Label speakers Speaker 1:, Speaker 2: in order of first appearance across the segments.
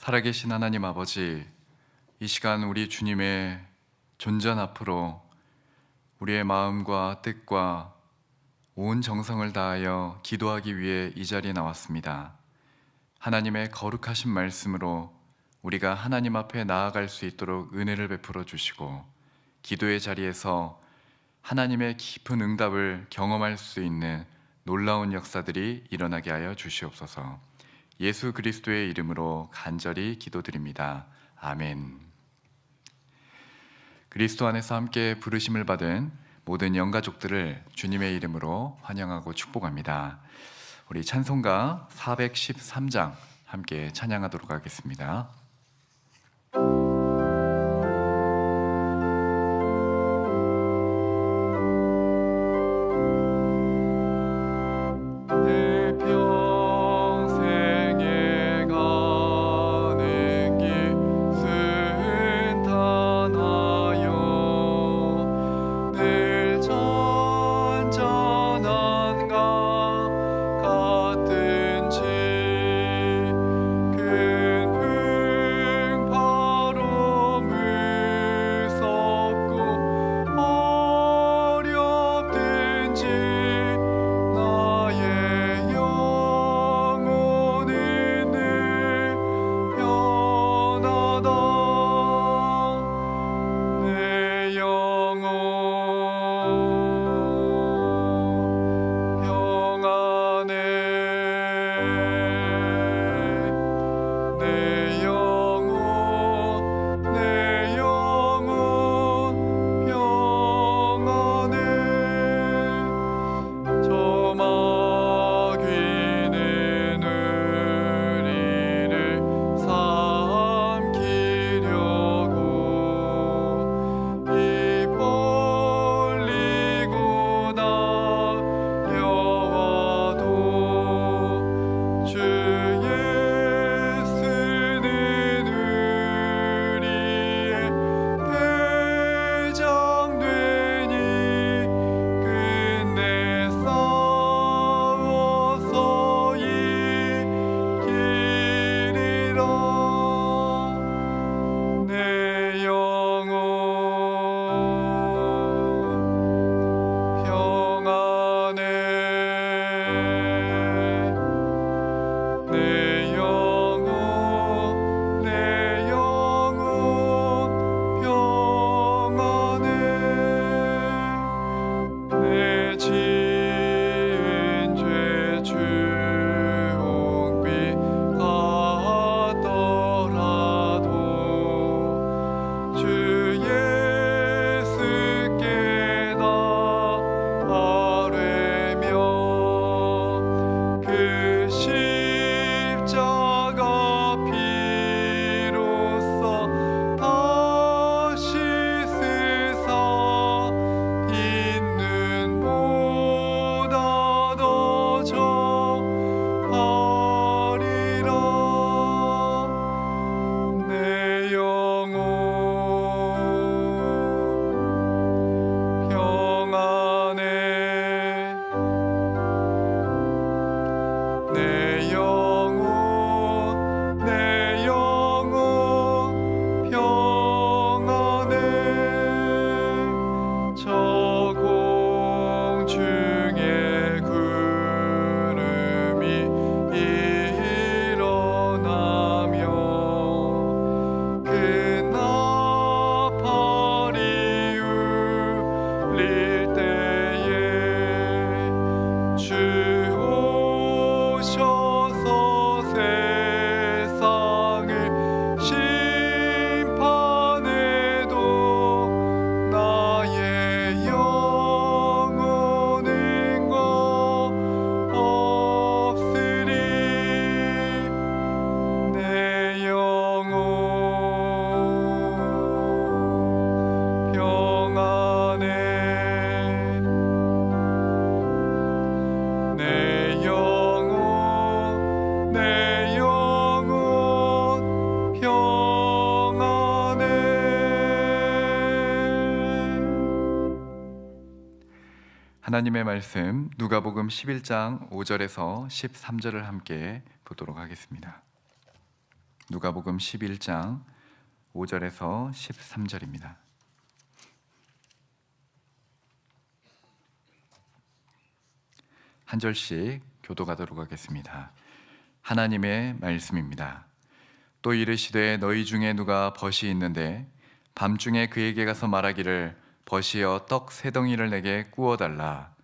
Speaker 1: 살아계신 하나님 아버지, 이 시간 우리 주님의 존전 앞으로 우리의 마음과 뜻과 온 정성을 다하여 기도하기 위해 이 자리에 나왔습니다. 하나님의 거룩하신 말씀으로 우리가 하나님 앞에 나아갈 수 있도록 은혜를 베풀어 주시고, 기도의 자리에서 하나님의 깊은 응답을 경험할 수 있는 놀라운 역사들이 일어나게 하여 주시옵소서. 예수 그리스도의 이름으로 간절히 기도드립니다. 아멘. 그리스도 안에서 함께 부르심을 받은 모든 영가족들을 주님의 이름으로 환영하고 축복합니다. 우리 찬송가 413장 함께 찬양하도록 하겠습니다. 하나님의 말씀 누가복음 11장 5절에서 13절을 함께 보도록 하겠습니다. 누가복음 11장 5절에서 13절입니다. 한 절씩 교도가도록 하겠습니다. 하나님의 말씀입니다. 또 이르시되 너희 중에 누가 벗이 있는데 밤중에 그에게 가서 말하기를 벗이여 떡 세 덩이를 내게 구워달라.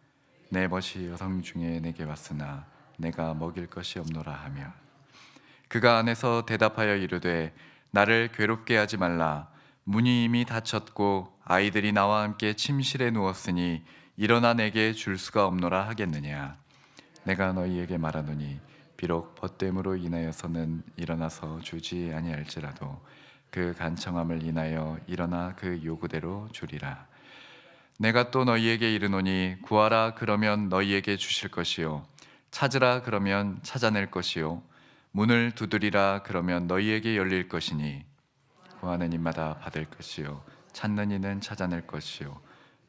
Speaker 1: 내 벗이 여성 중에 내게 왔으나 내가 먹일 것이 없노라 하며 그가 안에서 대답하여 이르되 나를 괴롭게 하지 말라. 문이 이미 닫혔고 아이들이 나와 함께 침실에 누웠으니 일어나 내게 줄 수가 없노라 하겠느냐. 내가 너희에게 말하노니 비록 벗됨으로 인하여서는 일어나서 주지 아니할지라도 그 간청함을 인하여 일어나 그 요구대로 주리라. 내가 또 너희에게 이르노니 구하라 그러면 너희에게 주실 것이요 찾으라 그러면 찾아낼 것이요 문을 두드리라 그러면 너희에게 열릴 것이니 구하는 이마다 받을 것이요 찾는 이는 찾아낼 것이요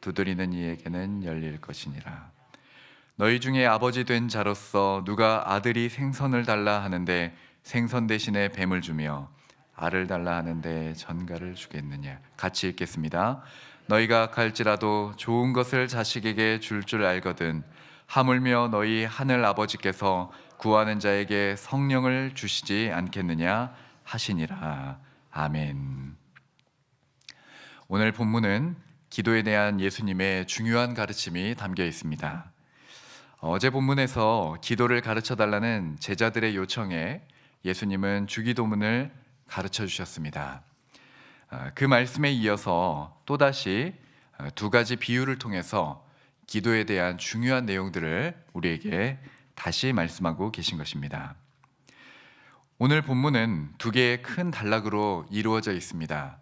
Speaker 1: 두드리는 이에게는 열릴 것이니라. 너희 중에 아버지 된 자로서 누가 아들이 생선을 달라 하는데 생선 대신에 뱀을 주며 알을 달라 하는데 전갈을 주겠느냐. 같이 읽겠습니다. 너희가 악할지라도 좋은 것을 자식에게 줄 줄 알거든 하물며 너희 하늘 아버지께서 구하는 자에게 성령을 주시지 않겠느냐 하시니라. 아멘. 오늘 본문은 기도에 대한 예수님의 중요한 가르침이 담겨 있습니다. 어제 본문에서 기도를 가르쳐 달라는 제자들의 요청에 예수님은 주기도문을 가르쳐 주셨습니다. 그 말씀에 이어서 또다시 두 가지 비유를 통해서 기도에 대한 중요한 내용들을 우리에게 다시 말씀하고 계신 것입니다. 오늘 본문은 두 개의 큰 단락으로 이루어져 있습니다.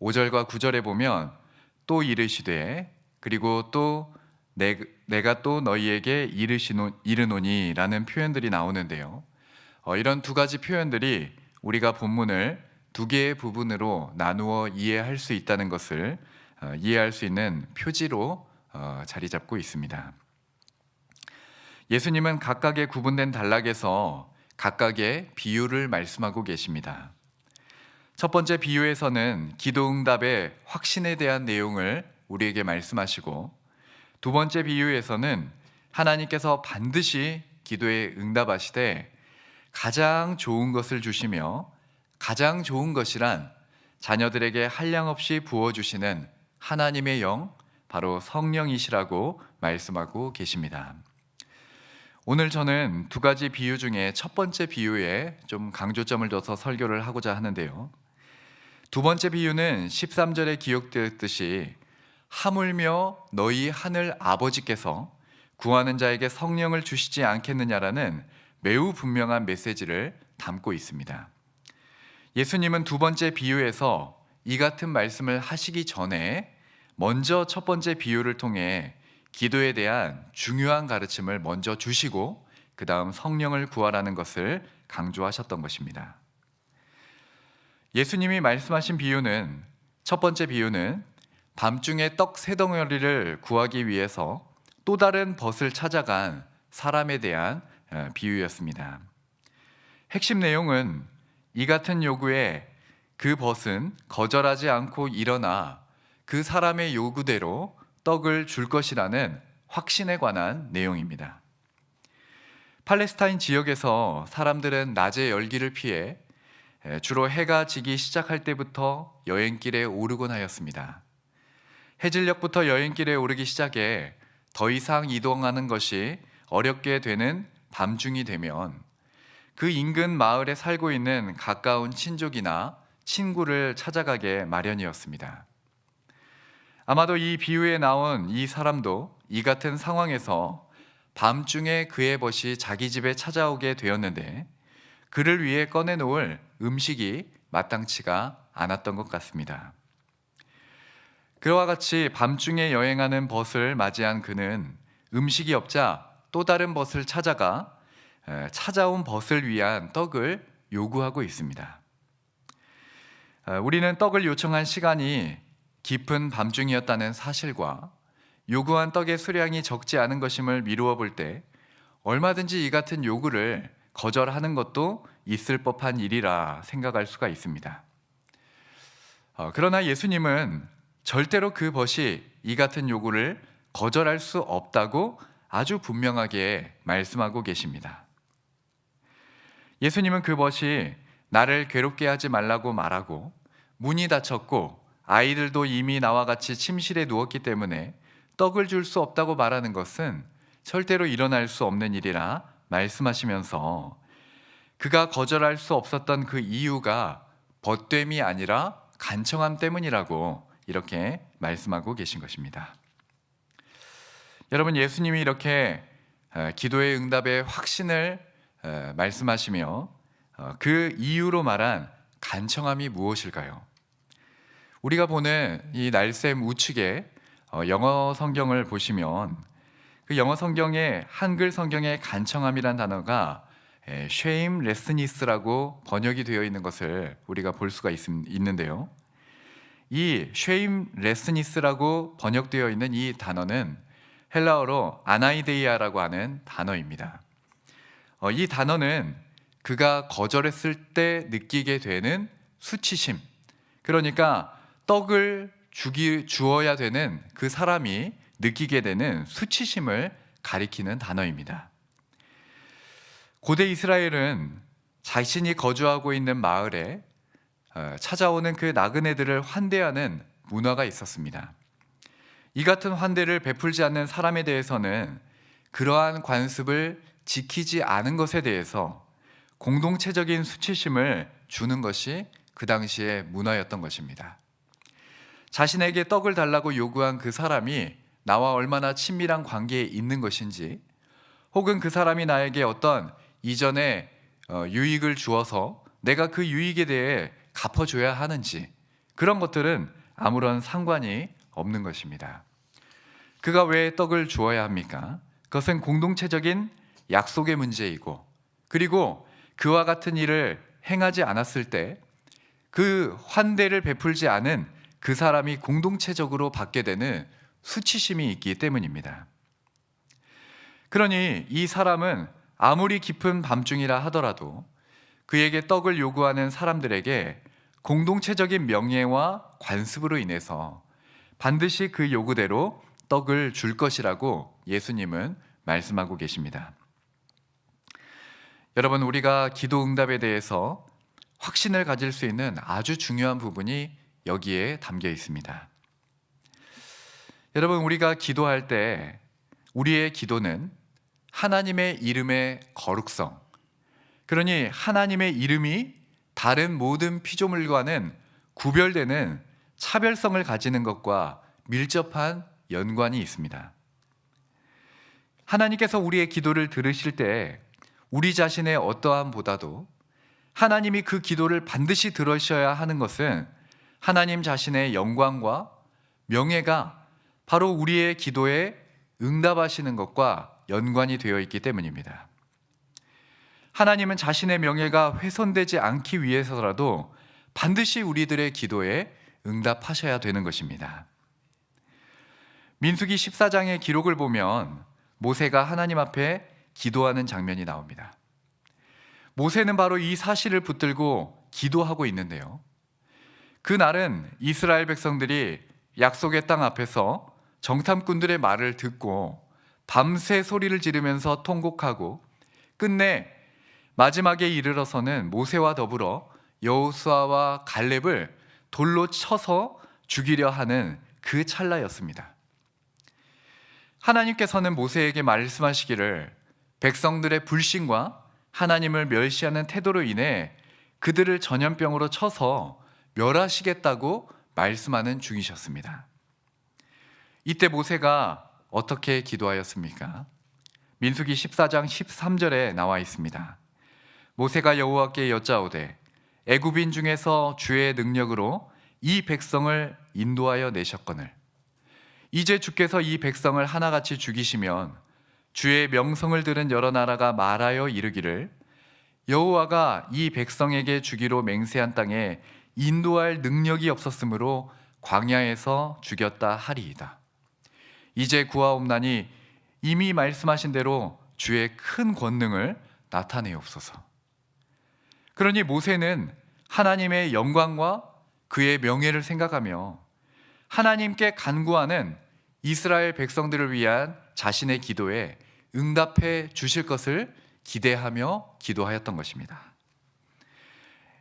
Speaker 1: 5절과 9절에 보면 또 이르시되 그리고 또 내가 또 너희에게 이르노니 라는 표현들이 나오는데요. 이런 두 가지 표현들이 우리가 본문을 두 개의 부분으로 나누어 이해할 수 있다는 것을 이해할 수 있는 표지로 자리 잡고 있습니다. 예수님은 각각의 구분된 단락에서 각각의 비유를 말씀하고 계십니다. 첫 번째 비유에서는 기도응답의 확신에 대한 내용을 우리에게 말씀하시고 두 번째 비유에서는 하나님께서 반드시 기도에 응답하시되 가장 좋은 것을 주시며 가장 좋은 것이란 자녀들에게 한량없이 부어주시는 하나님의 영, 바로 성령이시라고 말씀하고 계십니다. 오늘 저는 두 가지 비유 중에 첫 번째 비유에 좀 강조점을 둬서 설교를 하고자 하는데요. 두 번째 비유는 13절에 기록되었듯이 하물며 너희 하늘 아버지께서 구하는 자에게 성령을 주시지 않겠느냐라는 매우 분명한 메시지를 담고 있습니다. 예수님은 두 번째 비유에서 이 같은 말씀을 하시기 전에 먼저 첫 번째 비유를 통해 기도에 대한 중요한 가르침을 먼저 주시고 그 다음 성령을 구하라는 것을 강조하셨던 것입니다. 예수님이 말씀하신 비유는 첫 번째 비유는 밤중에 떡 세 덩어리를 구하기 위해서 또 다른 벗을 찾아간 사람에 대한 비유였습니다. 핵심 내용은 이 같은 요구에 그 벗은 거절하지 않고 일어나 그 사람의 요구대로 떡을 줄 것이라는 확신에 관한 내용입니다. 팔레스타인 지역에서 사람들은 낮의 열기를 피해 주로 해가 지기 시작할 때부터 여행길에 오르곤 하였습니다. 해질녘부터 여행길에 오르기 시작해 더 이상 이동하는 것이 어렵게 되는 밤중이 되면 그 인근 마을에 살고 있는 가까운 친족이나 친구를 찾아가게 마련이었습니다. 아마도 이 비유에 나온 이 사람도 이 같은 상황에서 밤중에 그의 벗이 자기 집에 찾아오게 되었는데 그를 위해 꺼내놓을 음식이 마땅치가 않았던 것 같습니다. 그와 같이 밤중에 여행하는 벗을 맞이한 그는 음식이 없자 또 다른 벗을 찾아가 찾아온 벗을 위한 떡을 요구하고 있습니다. 우리는 떡을 요청한 시간이 깊은 밤중이었다는 사실과 요구한 떡의 수량이 적지 않은 것임을 미루어 볼 때 얼마든지 이 같은 요구를 거절하는 것도 있을 법한 일이라 생각할 수가 있습니다. 그러나 예수님은 절대로 그 벗이 이 같은 요구를 거절할 수 없다고 아주 분명하게 말씀하고 계십니다. 예수님은 그 벗이 나를 괴롭게 하지 말라고 말하고 문이 닫혔고 아이들도 이미 나와 같이 침실에 누웠기 때문에 떡을 줄 수 없다고 말하는 것은 절대로 일어날 수 없는 일이라 말씀하시면서 그가 거절할 수 없었던 그 이유가 벗됨이 아니라 간청함 때문이라고 이렇게 말씀하고 계신 것입니다. 여러분, 예수님이 이렇게 기도의 응답의 확신을 말씀하시며 그 이유로 말한 간청함이 무엇일까요? 우리가 보는 이 날샘 우측에 영어 성경을 보시면 그 영어 성경의 한글 성경의 간청함이란 단어가 shamelessness라고 번역이 되어 있는 것을 우리가 볼 수가 있는데요. 이 shamelessness라고 번역되어 있는 이 단어는 헬라어로 아나이데이아라고 하는 단어입니다. 이 단어는 그가 거절했을 때 느끼게 되는 수치심, 그러니까 떡을 주어야 되는 그 사람이 느끼게 되는 수치심을 가리키는 단어입니다. 고대 이스라엘은 자신이 거주하고 있는 마을에 찾아오는 그 나그네들을 환대하는 문화가 있었습니다. 이 같은 환대를 베풀지 않는 사람에 대해서는 그러한 관습을 지키지 않은 것에 대해서 공동체적인 수치심을 주는 것이 그 당시의 문화였던 것입니다. 자신에게 떡을 달라고 요구한 그 사람이 나와 얼마나 친밀한 관계에 있는 것인지, 혹은 그 사람이 나에게 어떤 이전에 유익을 주어서 내가 그 유익에 대해 갚아줘야 하는지, 그런 것들은 아무런 상관이 없는 것입니다. 그가 왜 떡을 주어야 합니까? 그것은 공동체적인 약속의 문제이고, 그리고 그와 같은 일을 행하지 않았을 때 그 환대를 베풀지 않은 그 사람이 공동체적으로 받게 되는 수치심이 있기 때문입니다. 그러니 이 사람은 아무리 깊은 밤중이라 하더라도 그에게 떡을 요구하는 사람들에게 공동체적인 명예와 관습으로 인해서 반드시 그 요구대로 떡을 줄 것이라고 예수님은 말씀하고 계십니다. 여러분, 우리가 기도 응답에 대해서 확신을 가질 수 있는 아주 중요한 부분이 여기에 담겨 있습니다. 여러분, 우리가 기도할 때 우리의 기도는 하나님의 이름의 거룩성, 그러니 하나님의 이름이 다른 모든 피조물과는 구별되는 차별성을 가지는 것과 밀접한 연관이 있습니다. 하나님께서 우리의 기도를 들으실 때 우리 자신의 어떠함보다도 하나님이 그 기도를 반드시 들으셔야 하는 것은 하나님 자신의 영광과 명예가 바로 우리의 기도에 응답하시는 것과 연관이 되어 있기 때문입니다. 하나님은 자신의 명예가 훼손되지 않기 위해서라도 반드시 우리들의 기도에 응답하셔야 되는 것입니다. 민수기 14장의 기록을 보면 모세가 하나님 앞에 기도하는 장면이 나옵니다. 모세는 바로 이 사실을 붙들고 기도하고 있는데요, 그날은 이스라엘 백성들이 약속의 땅 앞에서 정탐꾼들의 말을 듣고 밤새 소리를 지르면서 통곡하고 끝내 마지막에 이르러서는 모세와 더불어 여호수아와 갈렙을 돌로 쳐서 죽이려 하는 그 찰나였습니다. 하나님께서는 모세에게 말씀하시기를 백성들의 불신과 하나님을 멸시하는 태도로 인해 그들을 전염병으로 쳐서 멸하시겠다고 말씀하는 중이셨습니다. 이때 모세가 어떻게 기도하였습니까? 민수기 14장 13절에 나와 있습니다. 모세가 여호와께 여짜오되 애굽인 중에서 주의 능력으로 이 백성을 인도하여 내셨거늘 이제 주께서 이 백성을 하나같이 죽이시면 주의 명성을 들은 여러 나라가 말하여 이르기를 여호와가 이 백성에게 주기로 맹세한 땅에 인도할 능력이 없었으므로 광야에서 죽였다 하리이다. 이제 구하옵나니 이미 말씀하신 대로 주의 큰 권능을 나타내옵소서. 그러니 모세는 하나님의 영광과 그의 명예를 생각하며 하나님께 간구하는 이스라엘 백성들을 위한 자신의 기도에 응답해 주실 것을 기대하며 기도하였던 것입니다.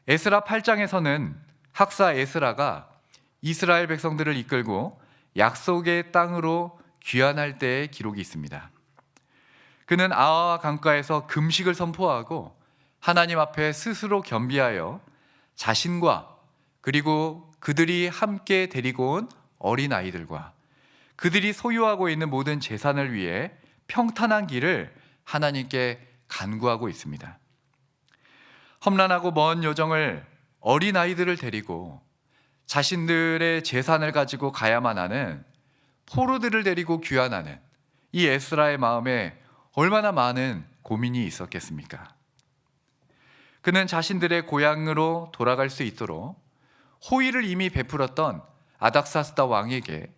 Speaker 1: 에스라 8장에서는 학사 에스라가 이스라엘 백성들을 이끌고 약속의 땅으로 귀환할 때의 기록이 있습니다. 그는 아하와 강가에서 금식을 선포하고 하나님 앞에 스스로 겸비하여 자신과 그리고 그들이 함께 데리고 온 어린아이들과 그들이 소유하고 있는 모든 재산을 위해 평탄한 길을 하나님께 간구하고 있습니다. 험난하고 먼 여정을 어린아이들을 데리고 자신들의 재산을 가지고 가야만 하는 포로들을 데리고 귀환하는 이 에스라의 마음에 얼마나 많은 고민이 있었겠습니까? 그는 자신들의 고향으로 돌아갈 수 있도록 호의를 이미 베풀었던 아닥사스다 왕에게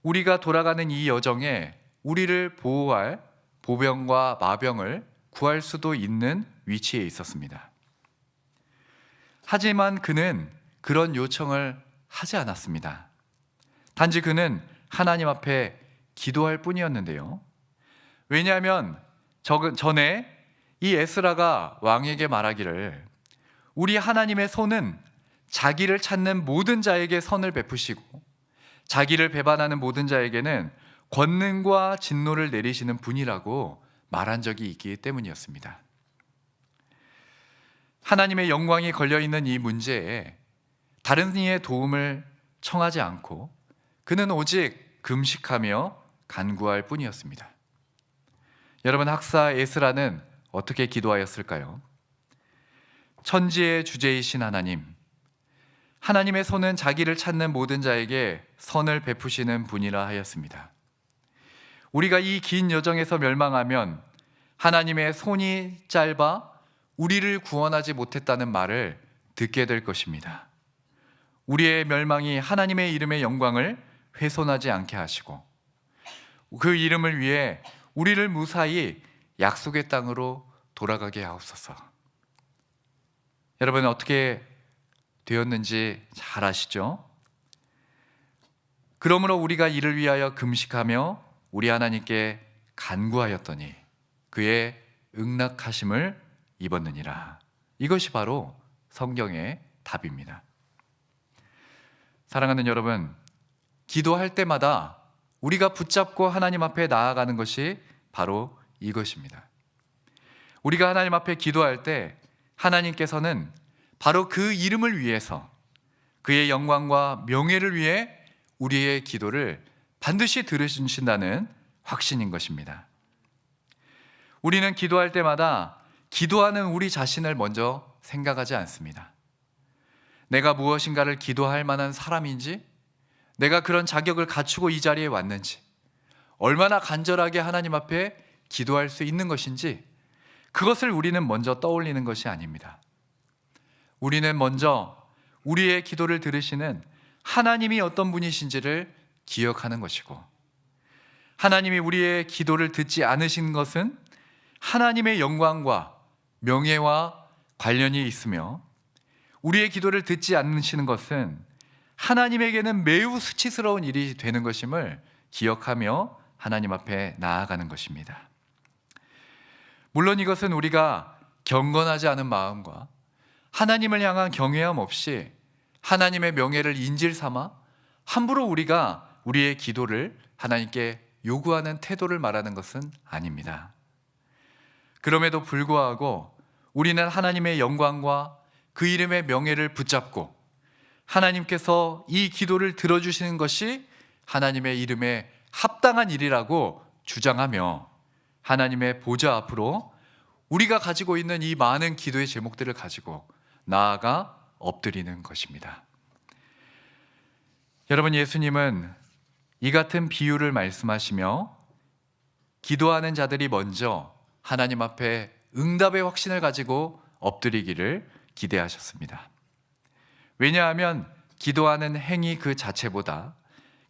Speaker 1: 우리가 돌아가는 이 여정에 우리를 보호할 보병과 마병을 구할 수도 있는 위치에 있었습니다. 하지만 그는 그런 요청을 하지 않았습니다. 단지 그는 하나님 앞에 기도할 뿐이었는데요. 왜냐하면 전에 이 에스라가 왕에게 말하기를 우리 하나님의 손은 자기를 찾는 모든 자에게 선을 베푸시고 자기를 배반하는 모든 자에게는 권능과 진노를 내리시는 분이라고 말한 적이 있기 때문이었습니다. 하나님의 영광이 걸려있는 이 문제에 다른 이의 도움을 청하지 않고 그는 오직 금식하며 간구할 뿐이었습니다. 여러분, 학사 에스라는 어떻게 기도하였을까요? 천지의 주제이신 하나님, 하나님의 손은 자기를 찾는 모든 자에게 선을 베푸시는 분이라 하였습니다. 우리가 이 긴 여정에서 멸망하면 하나님의 손이 짧아 우리를 구원하지 못했다는 말을 듣게 될 것입니다. 우리의 멸망이 하나님의 이름의 영광을 훼손하지 않게 하시고 그 이름을 위해 우리를 무사히 약속의 땅으로 돌아가게 하옵소서. 여러분, 어떻게 되었는지 잘 아시죠? 그러므로 우리가 이를 위하여 금식하며 우리 하나님께 간구하였더니 그의 응낙하심을 입었느니라. 이것이 바로 성경의 답입니다. 사랑하는 여러분, 기도할 때마다 우리가 붙잡고 하나님 앞에 나아가는 것이 바로 이것입니다. 우리가 하나님 앞에 기도할 때 하나님께서는 바로 그 이름을 위해서 그의 영광과 명예를 위해 우리의 기도를 반드시 들으신다는 확신인 것입니다. 우리는 기도할 때마다 기도하는 우리 자신을 먼저 생각하지 않습니다. 내가 무엇인가를 기도할 만한 사람인지, 내가 그런 자격을 갖추고 이 자리에 왔는지, 얼마나 간절하게 하나님 앞에 기도할 수 있는 것인지, 그것을 우리는 먼저 떠올리는 것이 아닙니다. 우리는 먼저 우리의 기도를 들으시는 하나님이 어떤 분이신지를 기억하는 것이고, 하나님이 우리의 기도를 듣지 않으신 것은 하나님의 영광과 명예와 관련이 있으며, 우리의 기도를 듣지 않으시는 것은 하나님에게는 매우 수치스러운 일이 되는 것임을 기억하며 하나님 앞에 나아가는 것입니다. 물론 이것은 우리가 경건하지 않은 마음과 하나님을 향한 경외함 없이 하나님의 명예를 인질 삼아 함부로 우리가 우리의 기도를 하나님께 요구하는 태도를 말하는 것은 아닙니다. 그럼에도 불구하고 우리는 하나님의 영광과 그 이름의 명예를 붙잡고 하나님께서 이 기도를 들어주시는 것이 하나님의 이름에 합당한 일이라고 주장하며 하나님의 보좌 앞으로 우리가 가지고 있는 이 많은 기도의 제목들을 가지고 나아가 엎드리는 것입니다. 여러분, 예수님은 이 같은 비유를 말씀하시며 기도하는 자들이 먼저 하나님 앞에 응답의 확신을 가지고 엎드리기를 기대하셨습니다. 왜냐하면 기도하는 행위 그 자체보다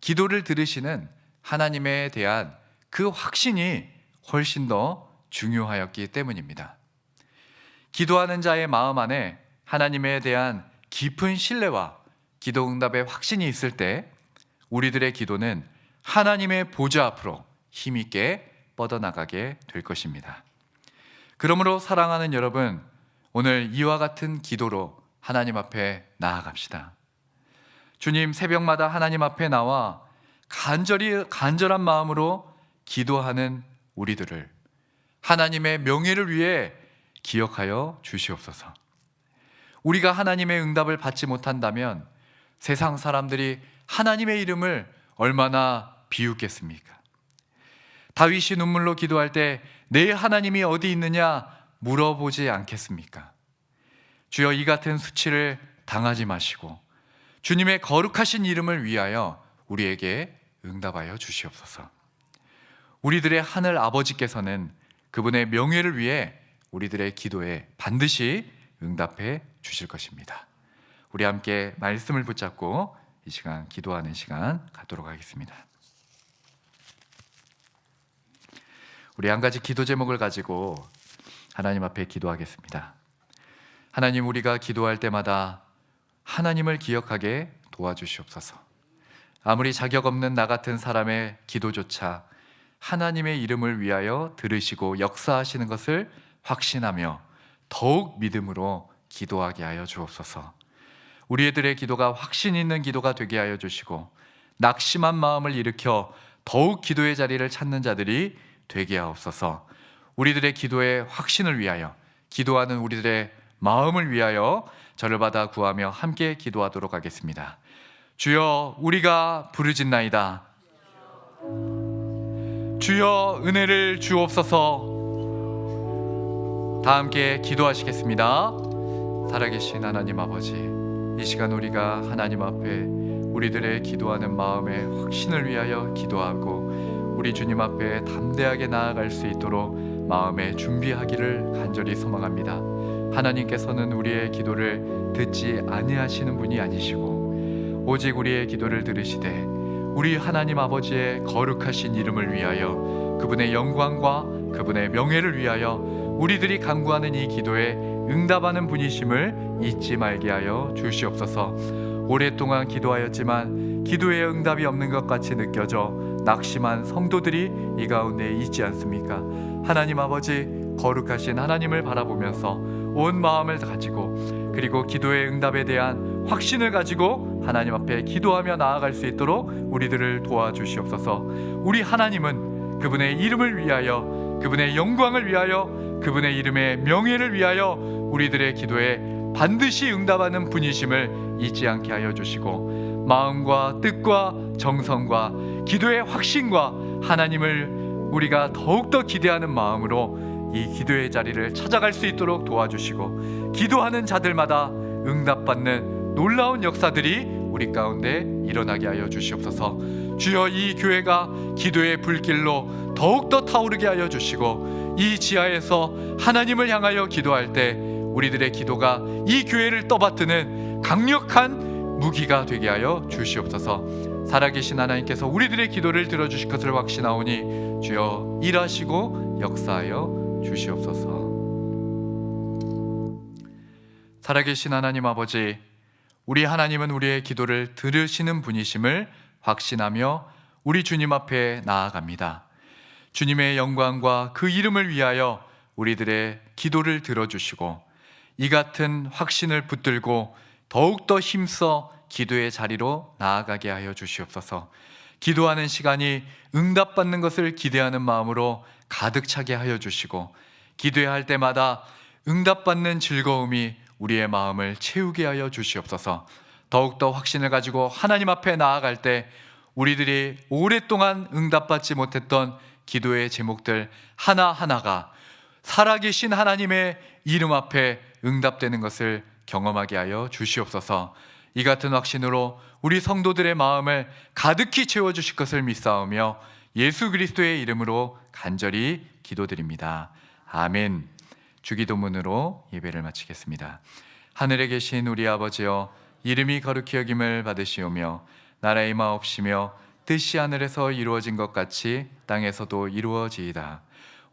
Speaker 1: 기도를 들으시는 하나님에 대한 그 확신이 훨씬 더 중요하였기 때문입니다. 기도하는 자의 마음 안에 하나님에 대한 깊은 신뢰와 기도 응답의 확신이 있을 때 우리들의 기도는 하나님의 보좌 앞으로 힘있게 뻗어나가게 될 것입니다. 그러므로 사랑하는 여러분, 오늘 이와 같은 기도로 하나님 앞에 나아갑시다. 주님, 새벽마다 하나님 앞에 나와 간절한 마음으로 기도하는 우리들을 하나님의 명예를 위해 기억하여 주시옵소서. 우리가 하나님의 응답을 받지 못한다면 세상 사람들이 하나님의 이름을 얼마나 비웃겠습니까? 다윗이 눈물로 기도할 때 내 하나님이 어디 있느냐 물어보지 않겠습니까? 주여, 이 같은 수치를 당하지 마시고 주님의 거룩하신 이름을 위하여 우리에게 응답하여 주시옵소서. 우리들의 하늘 아버지께서는 그분의 명예를 위해 우리들의 기도에 반드시 응답해 주실 것입니다. 우리 함께 말씀을 붙잡고 이 시간 기도하는 시간 갖도록 하겠습니다. 우리 한 가지 기도 제목을 가지고 하나님 앞에 기도하겠습니다. 하나님, 우리가 기도할 때마다 하나님을 기억하게 도와주시옵소서. 아무리 자격 없는 나 같은 사람의 기도조차 하나님의 이름을 위하여 들으시고 역사하시는 것을 확신하며 더욱 믿음으로 기도하게 하여 주옵소서. 우리들의 기도가 확신 있는 기도가 되게 하여 주시고 낙심한 마음을 일으켜 더욱 기도의 자리를 찾는 자들이 되게 하옵소서. 우리들의 기도의 확신을 위하여, 기도하는 우리들의 마음을 위하여 저를 받아 구하며 함께 기도하도록 하겠습니다. 주여, 우리가 부르짖나이다. 주여, 은혜를 주옵소서. 다 함께 기도하시겠습니다. 살아계신 하나님 아버지, 이 시간 우리가 하나님 앞에 우리들의 기도하는 마음의 확신을 위하여 기도하고 우리 주님 앞에 담대하게 나아갈 수 있도록 마음에 준비하기를 간절히 소망합니다. 하나님께서는 우리의 기도를 듣지 아니하시는 분이 아니시고 오직 우리의 기도를 들으시되 우리 하나님 아버지의 거룩하신 이름을 위하여 그분의 영광과 그분의 명예를 위하여 우리들이 간구하는 이 기도에 응답하는 분이심을 잊지 말게 하여 주시옵소서. 오랫동안 기도하였지만 기도에 응답이 없는 것 같이 느껴져 낙심한 성도들이 이 가운데 있지 않습니까? 하나님 아버지, 거룩하신 하나님을 바라보면서 온 마음을 가지고 그리고 기도의 응답에 대한 확신을 가지고 하나님 앞에 기도하며 나아갈 수 있도록 우리들을 도와주시옵소서. 우리 하나님은 그분의 이름을 위하여, 그분의 영광을 위하여, 그분의 이름의 명예를 위하여 우리들의 기도에 반드시 응답하는 분이심을 잊지 않게 하여 주시고 마음과 뜻과 정성과 기도의 확신과 하나님을 우리가 더욱더 기대하는 마음으로 이 기도의 자리를 찾아갈 수 있도록 도와주시고 기도하는 자들마다 응답받는 놀라운 역사들이 우리 가운데 일어나게 하여 주시옵소서. 주여, 이 교회가 기도의 불길로 더욱더 타오르게 하여 주시고 이 지하에서 하나님을 향하여 기도할 때 우리들의 기도가 이 교회를 떠받드는 강력한 무기가 되게 하여 주시옵소서. 살아계신 하나님께서 우리들의 기도를 들어주실 것을 확신하오니 주여, 일하시고 역사하여 주시옵소서. 살아계신 하나님 아버지, 우리 하나님은 우리의 기도를 들으시는 분이심을 확신하며 우리 주님 앞에 나아갑니다. 주님의 영광과 그 이름을 위하여 우리들의 기도를 들어주시고 이 같은 확신을 붙들고 더욱더 힘써 기도의 자리로 나아가게 하여 주시옵소서. 기도하는 시간이 응답받는 것을 기대하는 마음으로 가득 차게 하여 주시고 기도해야 할 때마다 응답받는 즐거움이 우리의 마음을 채우게 하여 주시옵소서. 더욱더 확신을 가지고 하나님 앞에 나아갈 때 우리들이 오랫동안 응답받지 못했던 기도의 제목들 하나하나가 살아계신 하나님의 이름 앞에 응답되는 것을 경험하게 하여 주시옵소서. 이 같은 확신으로 우리 성도들의 마음을 가득히 채워주실 것을 믿사오며 예수 그리스도의 이름으로 간절히 기도드립니다. 아멘. 주기도문으로 예배를 마치겠습니다. 하늘에 계신 우리 아버지여, 이름이 거룩히 여김을 받으시오며 나라의 마옵시며 뜻이 하늘에서 이루어진 것 같이 땅에서도 이루어지이다.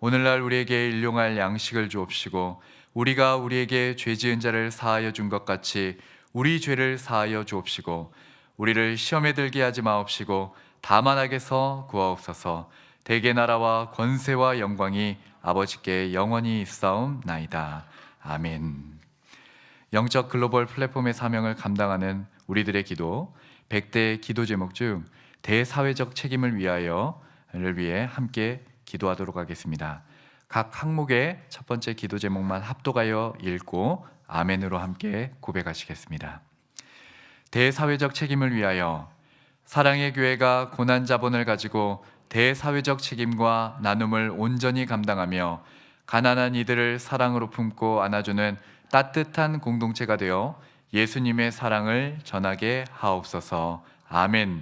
Speaker 1: 오늘날 우리에게 일용할 양식을 주옵시고 우리가 우리에게 죄 지은 자를 사하여 준 것 같이 우리 죄를 사하여 주옵시고 우리를 시험에 들게 하지 마옵시고 다만 악에서 구하옵소서. 대개 나라와 권세와 영광이 아버지께 영원히 있사옵나이다. 아멘. 영적 글로벌 플랫폼의 사명을 감당하는 우리들의 기도, 100대 기도 제목 중 대사회적 책임을 위하여를 위해 함께 기도하도록 하겠습니다. 각 항목의 첫 번째 기도 제목만 합독하여 읽고 아멘으로 함께 고백하시겠습니다. 대사회적 책임을 위하여. 사랑의 교회가 고난 자본을 가지고 대사회적 책임과 나눔을 온전히 감당하며 가난한 이들을 사랑으로 품고 안아주는 따뜻한 공동체가 되어 예수님의 사랑을 전하게 하옵소서. 아멘.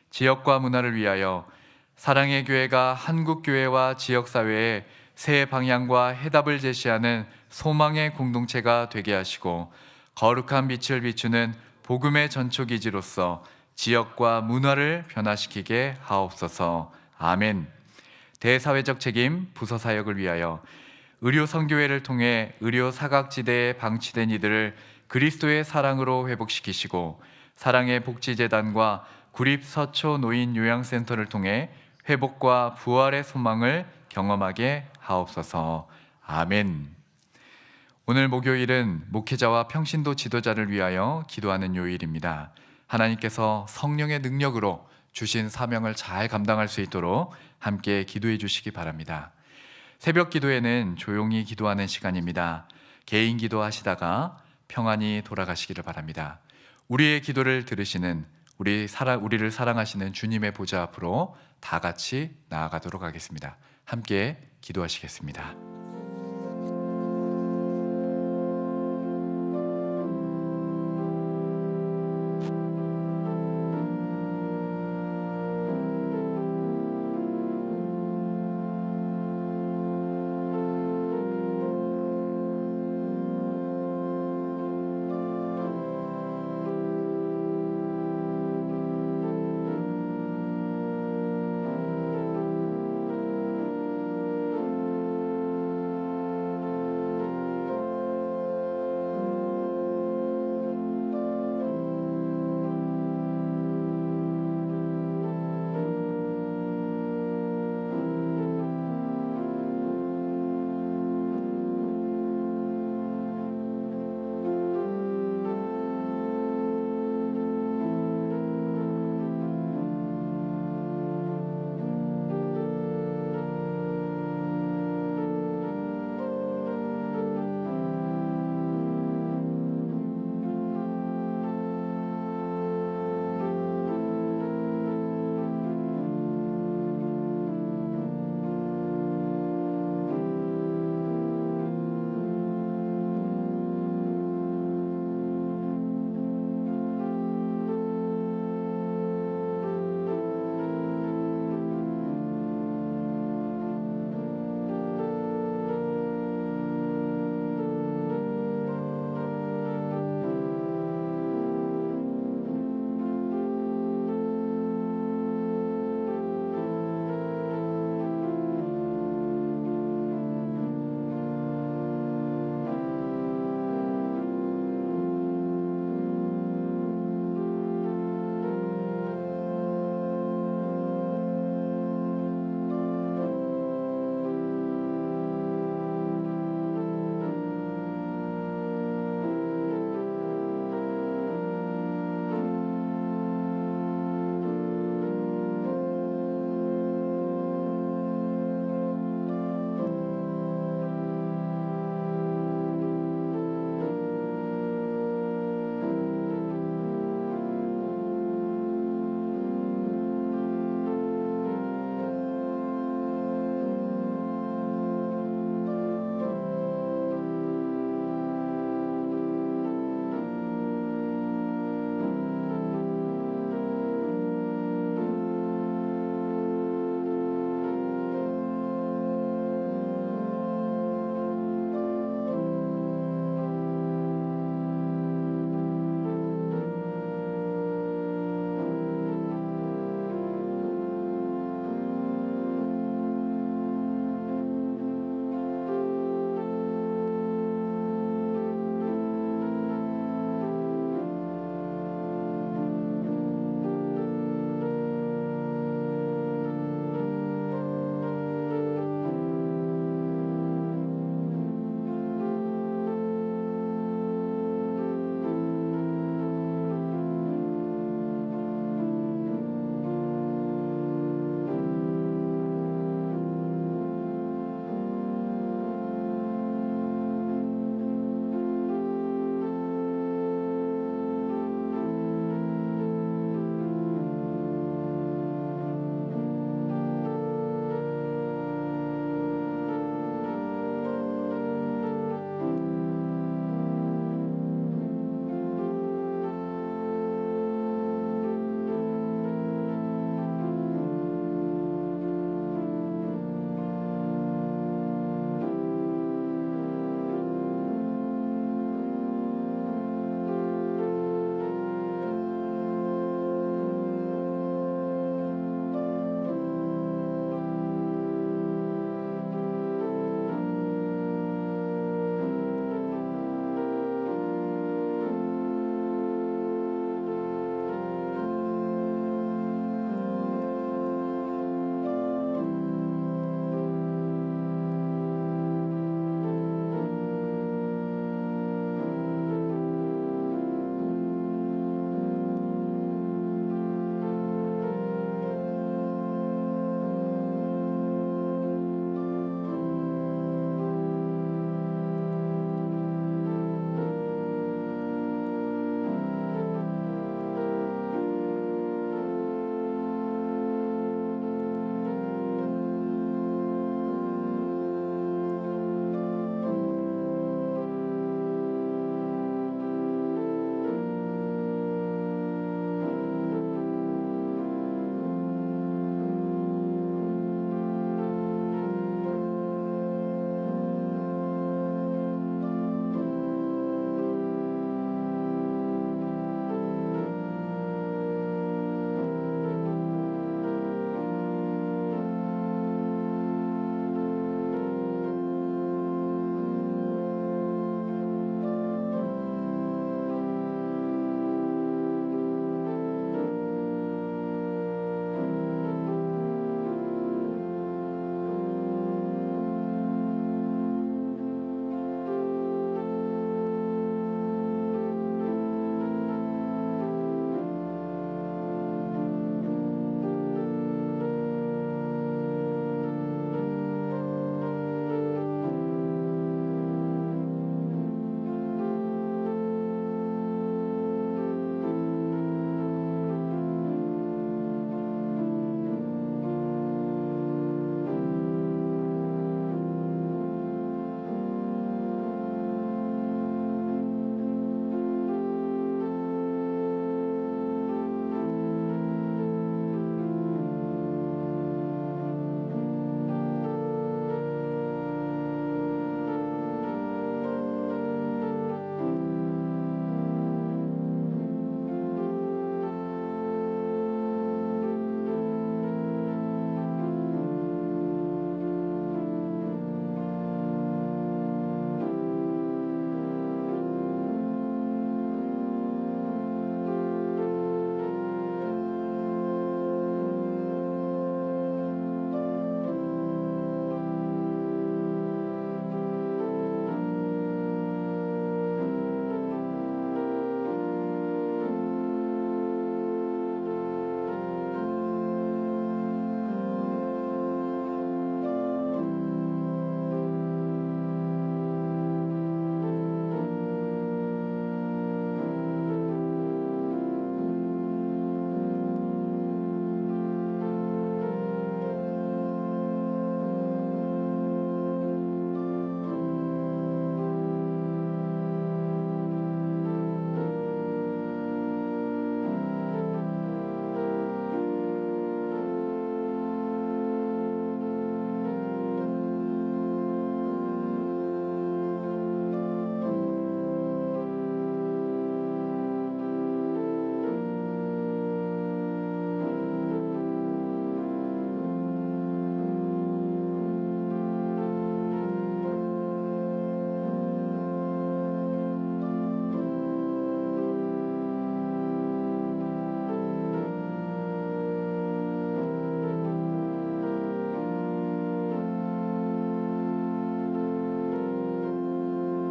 Speaker 1: 지역과 문화를 위하여. 사랑의 교회가 한국교회와 지역사회에 새 방향과 해답을 제시하는 소망의 공동체가 되게 하시고 거룩한 빛을 비추는 복음의 전초기지로서 지역과 문화를 변화시키게 하옵소서. 아멘. 대사회적 책임 부서 사역을 위하여. 의료 선교회를 통해 의료 사각지대에 방치된 이들을 그리스도의 사랑으로 회복시키시고 사랑의 복지재단과 구립서초 노인 요양센터를 통해 회복과 부활의 소망을 경험하게 하옵소서. 아멘. 오늘 목요일은 목회자와 평신도 지도자를 위하여 기도하는 요일입니다. 하나님께서 성령의 능력으로 주신 사명을 잘 감당할 수 있도록 함께 기도해 주시기 바랍니다. 새벽 기도에는 조용히 기도하는 시간입니다. 개인 기도하시다가 평안히 돌아가시기를 바랍니다. 우리의 기도를 들으시는 우리를 사랑하시는 주님의 보좌 앞으로 다 같이 나아가도록 하겠습니다. 함께 기도하시겠습니다.